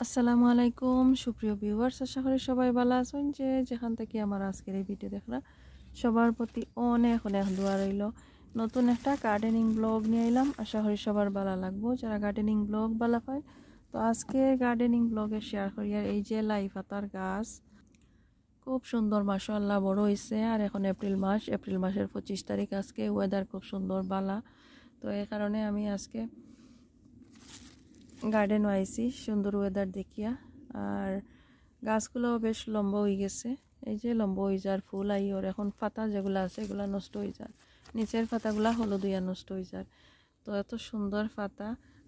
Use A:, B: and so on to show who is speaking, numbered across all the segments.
A: আসসালামু আলাইকুম সুপ্রিয় ভিউয়ার্স, আশা করি সবাই ভালো আছেন। যেখান থেকে আমার আজকের এই ভিডিও দেখরা সবার প্রতি অনেক অনেক দোয়া রইল। নতুন একটা গার্ডেনিং ব্লগ নিয়ে এলাম, আশা করি সবার ভালো লাগবো যারা গার্ডেনিং ব্লগ ভালো পায়। তো আজকে গার্ডেনিং ব্লগে শেয়ার করি আর এই যে লাই পাতার গাছ খুব সুন্দর, মাশাআল্লাহ বড় হয়েছে। আর এখন এপ্রিল মাসের 25 তারিখ, আজকে ওয়েদার খুব সুন্দর বালা। তো এই কারণে আমি আজকে গার্ডেন আইছি সুন্দর ওয়েদার দেখিয়া। আর গাছগুলো বেশ লম্বা হয়ে গেছে, এই যে লম্বা হয়ে যার ফুল আই ওর এখন পাতা যেগুলো আছে এগুলো নষ্ট হয়ে যায়, নিচের পাতাগুলা হলুদ হইয়া নষ্ট হয়ে যায়। তো এত সুন্দর পাতা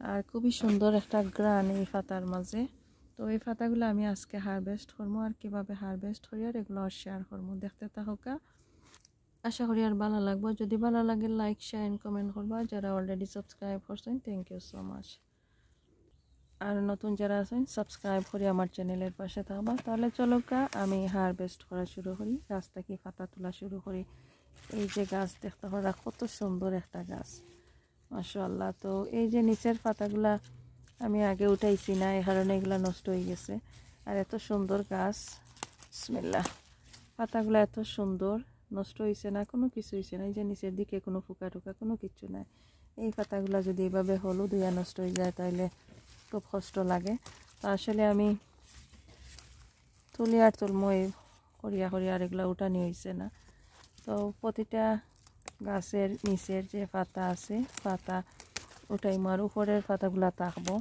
A: আর খুবই সুন্দর একটা গ্রান এই পাতার মাঝে। তো এই পাতাগুলো আমি আজকে হারভেস্ট করবো, আর কিভাবে হারভেস্ট করি আর এগুলো শেয়ার করবো, দেখতে থাকা। আশা করি আর ভালো লাগবো। যদি ভালো লাগে লাইক শেয়ার এন্ড কমেন্ট করবা। যারা অলরেডি সাবস্ক্রাইব করছেন থ্যাংক ইউ সো মাচ। আর নতুন যারা আছেন সাবস্ক্রাইব করে আমার চ্যানেলের পাশে থাকবা। তাহলে চলো আমি হারভেস্ট করা শুরু করি, গাছ থেকে পাতা তোলা শুরু করি। এই যে গাছ দেখতে পারা কত সুন্দর একটা গাছ, মাশাআল্লাহ। তো এই যে নিচের পাতাগুলা আমি আগে উঠাইছি না, এই কারণে এগুলা নষ্ট হয়ে গেছে। আর এত সুন্দর গাছ, বিসমিল্লাহ। পাতাগুলা এত সুন্দর, নষ্ট হয়েছে না, কোনো কিছু হয়েছে না। এই যে নিচের দিকে কোনো ফুকা টুকা কোনো কিছু নাই। এই পাতাগুলা যদি এইভাবে হলুদ হইয়া নষ্ট হয়ে যায় তাহলে খুব কষ্ট লাগে। তো আসলে আমি তুলি আর তুলময় করিয়া করিয়া আর এগুলো উঠানি হয়েছে না। তো প্রতিটা গাছের নিচের যে পাতা আছে পাতা উঠাই মার, উপরের পাতাগুলা থাকবো।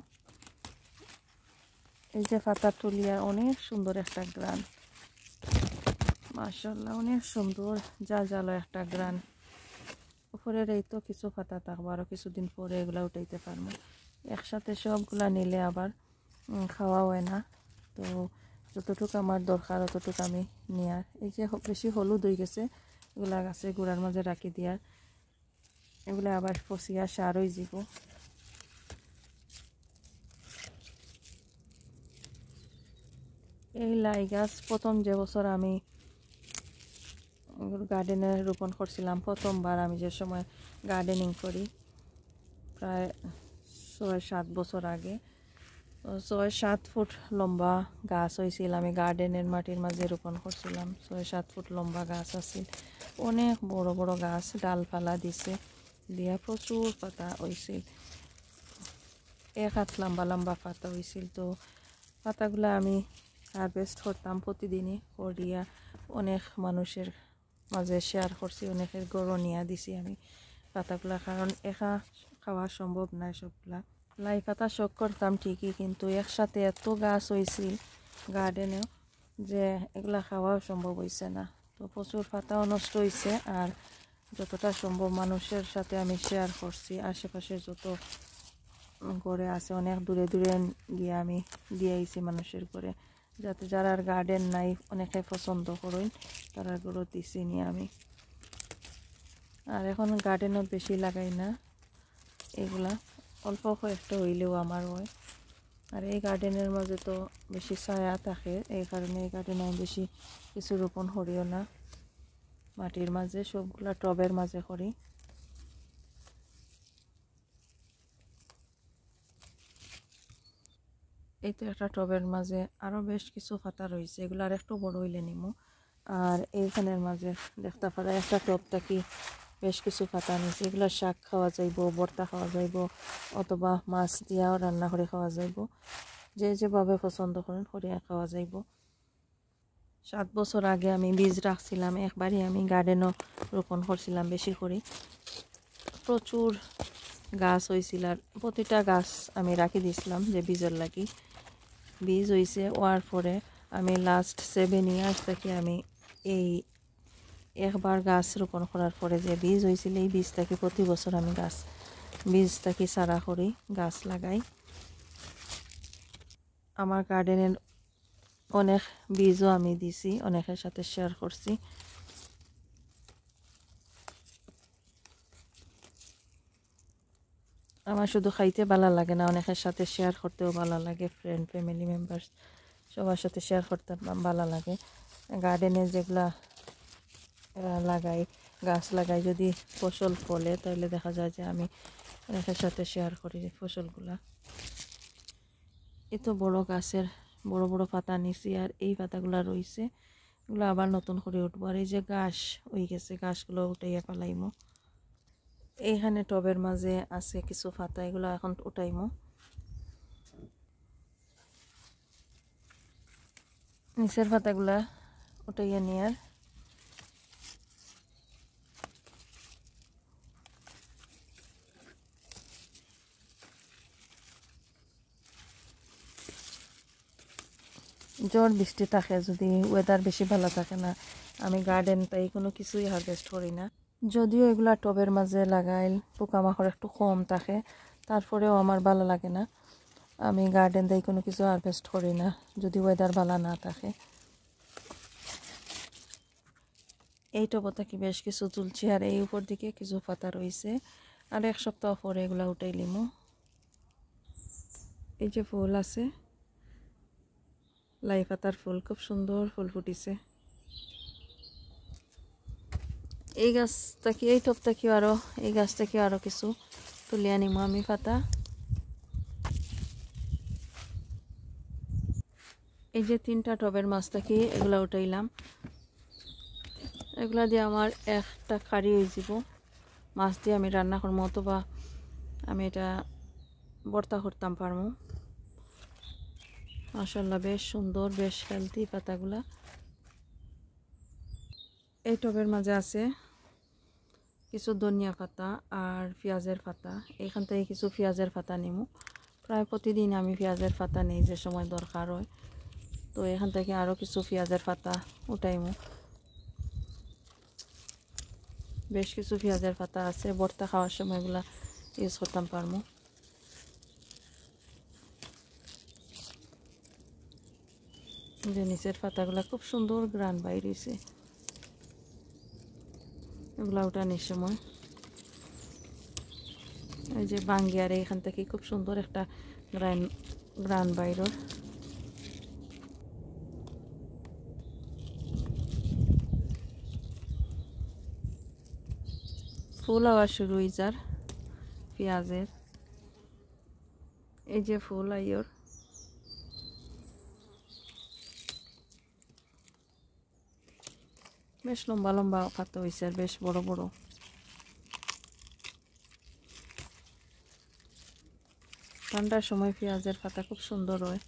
A: এই যে পাতা তুলিয়া অনেক সুন্দর একটা গ্রান, মাশাআল্লাহ অনেক সুন্দর যা জালো একটা গ্রান। উপরের এই তো কিছু পাতা থাকবো, আরও কিছুদিন পরে এগুলা উঠাইতে পারবো। একসাথে সবগুলা নিলে আবার খাওয়া হয় না। তো যতটুকু আমার দরকার ততটুকু আমি নিয়ার। এই যে বেশি হলুদ হয়ে গেছে এগুলা গাছে গোড়ার মাঝে রাখি দিয়ার, এগুলা আবার পচিয়া সার হয়ে যাব। এই লাই গাছ প্রথম যে বছর আমি গার্ডেনে রোপণ করছিলাম, প্রথমবার আমি যে সময় গার্ডেনিং করি প্রায় 6-7 বছর আগে, 6-7 ফুট লম্বা গাছ হয়েছিল। আমি গার্ডেনের মাটির মাঝে রোপণ করছিলাম, 6-7 ফুট লম্বা গাছ আছিল। অনেক বড় বড় গাছ, ডালপালা দিছে দিয়া প্রচুর পাতা হয়েছিল, 1 হাত লম্বা লম্বা পাতা হয়েছিল। তো পাতাগুলো আমি হারভেস্ট করতাম প্রতিদিনই করিয়া, অনেক মানুষের মাঝে শেয়ার করছি, অনেকের গড় নিয়ে দিছি আমি পাতাগুলা, কারণ একা খাওয়া সম্ভব নয় সবগুলা। লাই পাতা শখ করতাম ঠিকই, কিন্তু একসাথে এত গাছ হয়েছিল গার্ডেনে যে এগুলা খাওয়াও সম্ভব হয়েছে না। তো প্রচুর পাতাও নষ্ট হয়েছে। আর যতটা সম্ভব মানুষের সাথে আমি শেয়ার করছি, আশেপাশে যত ঘরে আছে অনেক দূরে দূরে গিয়ে আমি দিয়েছি মানুষের ঘরে, যাতে যারা গার্ডেন নাই অনেকে পছন্দ করেন তারা ঘরে দিছি নিয়ে আমি। আর এখন গার্ডেনও বেশি লাগাই না, এগুলা অল্প কয়েকটা হইলেও আমার হয়। আর এই গার্ডেনের মাঝে তো বেশি ছায়া থাকে, এই কারণে এই গার্ডেনে আমি বেশি কিছু রোপণ করিও না, মাটির মাঝে সবগুলা টবের মাঝে করি। এই তো একটা টবের মাঝে আরও বেশ কিছু পাতা রয়েছে, এগুলো আর একটু বড় হইলে নিমু। আর এইখানের মাঝে দেখতে পারা একটা টব থাকি বেশ কিছু পাতা নিয়েছে, এগুলো শাক খাওয়া যাইব, ভর্তা খাওয়া যাইব, অথবা মাছ দিয়াও রান্না করে খাওয়া যাইব, যে যেভাবে পছন্দ করেন করিয়া খাওয়া যাইব। 7 বছর আগে আমি বীজ রাখছিলাম, একবারই আমি গার্ডেনও রোপণ করছিলাম বেশি করে, প্রচুর গাছ হয়েছিল। আর প্রতিটা গাছ আমি রাখি দিয়েছিলাম যে বীজের লাগি, বীজ হয়েছে। হওয়ার পরে আমি লাস্ট 7 ইয়ার্স থেকে আমি এই একবার গাছ রোপণ করার পরে যে বীজ হয়েছিল এই বীজ থেকে প্রতি বছর আমি বীজ থেকে চারা করি গাছ লাগাই। আমার গার্ডেনের অনেক বীজও আমি দিছি, অনেকের সাথে শেয়ার করছি। আমার শুধু খাইতে ভালো লাগে না, অনেকের সাথে শেয়ার করতেও ভালো লাগে, ফ্রেন্ড ফ্যামিলি মেম্বার্স সবার সাথে শেয়ার করতে ভালো লাগে। গার্ডেনে যেগুলা লাগাই, গাছ লাগাই, যদি ফসল ফলে তাহলে দেখা যায় যে আমি অনেকের সাথে শেয়ার করি ফসলগুলা। এই তো বড় গাছের বড় বড় পাতা নিছি, আর এই পাতাগুলো রয়েছে, এগুলো আবার নতুন করে উঠবো। আর এই যে ঘাস হয়ে গেছে, ঘাসগুলো উঠাইয়া ফেলাইমো। এইখানে টবের মাঝে আছে কিছু পাতা, এগুলো এখন উঠাইমো। নিচের পাতাগুলা উঠাইয়া নিয়ে ঝড় বৃষ্টি থাকে, যদি ওয়েদার বেশি ভালো থাকে না, আমি গার্ডেন তাই কোনো কিছুই হারভেস্ট করি না। যদিও এগুলা টবের মাঝে লাগাইল পোকামাকড় একটু কম থাকে, তারপরেও আমার ভালো লাগে না। আমি গার্ডেন তাই কোনো কিছু হারভেস্ট করি না যদি ওয়েদার ভালো না থাকে। এই টব থেকে বেশ কিছু তুলছি, আর এই উপর দিকে কিছু পাতা রয়েছে, আর এক সপ্তাহ পরে এগুলা উঠাই লিমু। এই যে ফুল আছে, লাই পাতার ফুল, খুব সুন্দর ফুল ফুটিছে। এই গাছ থেকে, এই টব থেকে আরো, এই গাছ থেকে আরো কিছু তুলিয়া নিমু আমি পাতা। এই যে 3টা টবের মাছ থেকে এগুলা উঠাইলাম, এগুলা দিয়ে আমার একটা কারি হয়ে যাব। মাছ দিয়ে আমি রান্না করবো, অথবা আমি এটা ভর্তা করতাম পারবো। মাশাআল্লাহ বেশ সুন্দর, বেশ হেলদি পাতাগুলা। এই টবের মাঝে আছে কিছু ধনিয়া পাতা আর পেঁয়াজের পাতা, এখান থেকে কিছু পেঁয়াজের পাতা নিমু। প্রায় প্রতিদিন আমি পেঁয়াজের পাতা নেই যে সময় দরকার হয়, তো এখান থেকে আরও কিছু পেঁয়াজের পাতা উঠাইমু। বেশ কিছু পেঁয়াজের পাতা আছে, ভর্তা খাওয়ার সময় এগুলা ইউজ করতাম পারবো। যে নিচের পাতাগুলা খুব সুন্দর গ্রান বাইর হয়েছে, এগুলা উঠানোর সময়। এই যে বাঙ্গিয়ার এখান থেকে খুব সুন্দর একটা গ্রান বাইর। ফুল আওয়া শুরু হয়ে যার পেঁয়াজের, এই যে ফুল আইয়র। বেশ লম্বা লম্বা পাতা হয়েছে, আর বেশ বড় বড়। ঠান্ডার সময় পেঁয়াজের পাতা খুব সুন্দর হয়।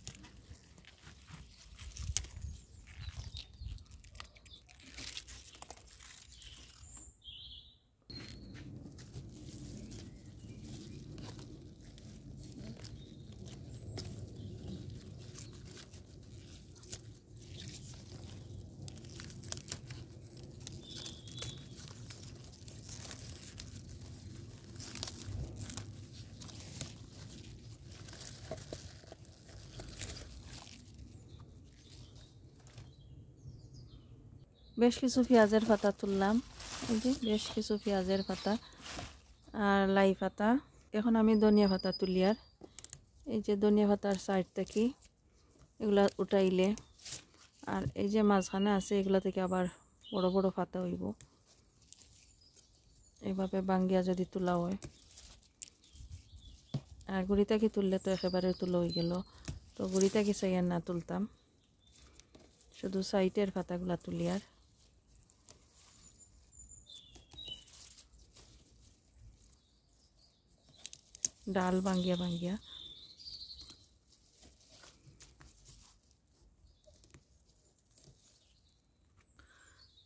A: বেশ কিছু পেঁয়াজের পাতা তুললাম, এই যে বেশ কিছু পেঁয়াজের পাতা আর লাই পাতা। এখন আমি ধনিয়া পাতা তুলি, আর এই যে ধনিয়া পাতার সাইড থেকে এগুলা উঠাইলে, আর এই যে মাঝখানে আছে এগুলা থেকে আবার বড় বড় পাতা হইব। এইভাবে বাঙ্গিয়া যদি তোলা হয়, আর গুড়ি থেকে তুললে তো একেবারে তুলো হয়ে গেল, তো গুড়ি থেকে চাই আর না তুলতাম, শুধু সাইডের পাতাগুলা তুলি। আর ডাল বাঙ্গিয়া বাঙ্গিয়া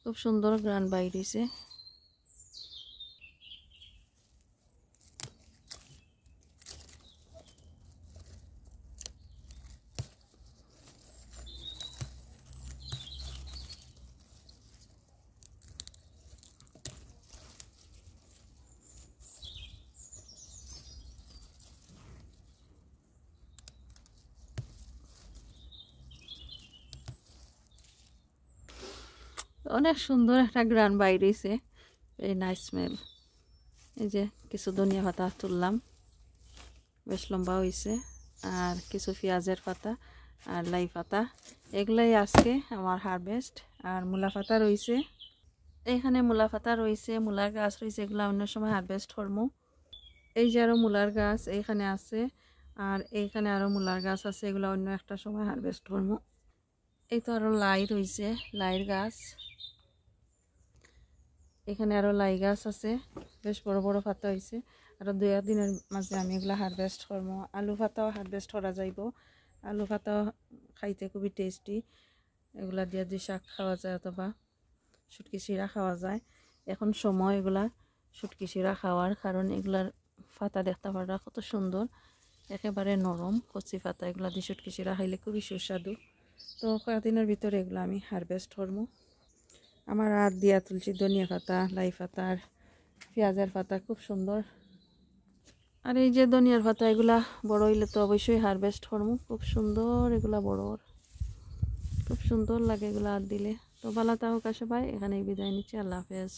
A: খুব সুন্দর গ্রান বাইর হইছে। অনেক সুন্দর একটা গ্রান বাইর হইছে, ভেরি নাইস স্মেল। এই যে কিছু ধনিয়া পাতা তুললাম, বেশ লম্বা হয়েছে, আর কিছু পেঁয়াজের পাতা আর লাই পাতা, এগুলাই আজকে আমার হারভেস্ট। আর মূলা পাতা রয়েছে, এখানে মূলা পাতা রয়েছে, মূলার গাছ রয়েছে, এগুলো অন্য সময় হারভেস্ট করবো। এই যে আরো মূলার গাছ এখানে আছে, আর এইখানে আরও মূলার গাছ আছে, এগুলো অন্য একটা সময় হারভেস্ট করবো। এই তো আরও লাই রয়েছে, লাইয়ের গাছ। এখানে আরও লাই গাছ আছে, বেশ বড় বড় পাতা হয়েছে। আরও 2 দিনের মাঝে আমি এগুলো হারভেস্ট করবো। আলু পাতাও হারভেস্ট করা যাইব। আলু পাতাও খাইতে খুবই টেস্টি, এগুলা দিয়ে যে শাক খাওয়া যায় অথবা শুটকি চিরা খাওয়া যায়। এখন সময় এগুলা শুটকি চিরা খাওয়ার, কারণ এগুলার পাতা দেখতে পারা কত সুন্দর, একেবারে নরম কচি পাতা। এগুলা দিয়ে শুটকি চিরা খাইলে খুবই সুস্বাদু। তো কয়েকদিনের ভিতরে এগুলো আমি হারভেস্ট করবো। আমার আর দিয়া তুলছি ধনিয়া পাতা, লাই পাতা আর পেঁয়াজের পাতা, খুব সুন্দর। আর এই যে ধনিয়ার পাতা, এগুলা বড় হইলে তো অবশ্যই হারভেস্ট করবো। খুব সুন্দর এগুলা বড়, খুব সুন্দর লাগে এগুলো আর দিলে। তো ভালো থাকুক সবাই, এখানেই বিদায় নিচ্ছি। আল্লাহ হাফেজ।